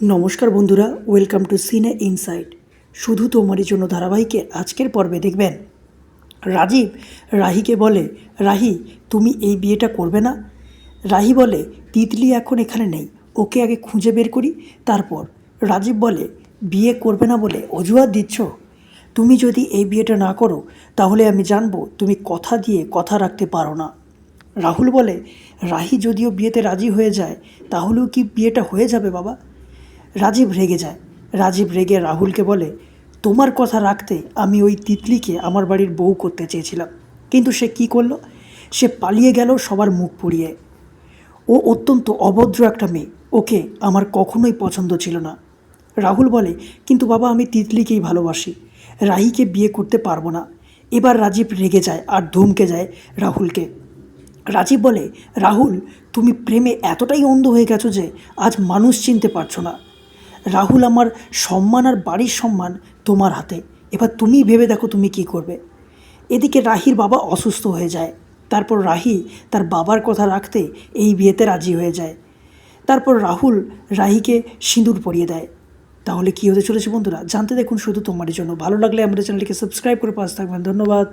নমস্কার বন্ধুরা, welcome to সিনে ইনসাইট। শুধু তোমারই জন্য ধারাবাহিকের আজকের পর্বে দেখবেন রাজীব রাহিকে বলে, রাহি তুমি এই বিয়েটা করবে না? রাহি বলে, তিতলি এখন এখানে নেই, ওকে আগে খুঁজে বের করি তারপর। রাজীব বলে, বিয়ে করবে না বলে অজুহাত দিচ্ছ? তুমি যদি এই বিয়েটা না করো তাহলে আমি জানবো তুমি কথা দিয়ে কথা রাখতে পারো না। রাহুল বলে, রাহি যদিও বিয়েতে রাজি হয়ে যায় তাহলেও কি বিয়েটা হয়ে যাবে বাবা? রাজীব রেগে যায়। রাজীব রেগে রাহুলকে বলে, তোমার কথা রাখতে আমি ওই তিতলিকে আমার বাড়ির বউ করতে চেয়েছিলাম, কিন্তু সে কি করলো? সে পালিয়ে গেল সবার মুখ পুড়িয়ে। ও অত্যন্ত অভদ্র একটা মেয়ে, ওকে আমার কখনোই পছন্দ ছিল না। রাহুল বলে, কিন্তু বাবা আমি তিতলিকেই ভালোবাসি, রাহিকে বিয়ে করতে পারবো না। এবার রাজীব রেগে যায় আর ধমকে যায় রাহুলকে। রাজীব বলে, রাহুল তুমি প্রেমে এতটাই অন্ধ হয়ে গেছো যে আজ মানুষ চিনতে পারছো না। রাহুল আমার সম্মান আর বাড়ির সম্মান তোমার হাতে, এবার তুমি ভেবে দেখো তুমি কি করবে। এদিকে রাহির বাবা অসুস্থ হয়ে যায়। তারপর রাহি তার বাবার কথা রাখতে এই বিয়েতে রাজি হয়ে যায়। তারপর রাহুল রাহিকে সিঁদুর পরিয়ে দেয়। তাহলে কী হতে চলেছে বন্ধুরা, জানতে দেখুন শুধু তোমারই জন্য। ভালো লাগলে আমাদের চ্যানেলটিকে সাবস্ক্রাইব করে পাশে থাকবেন। ধন্যবাদ।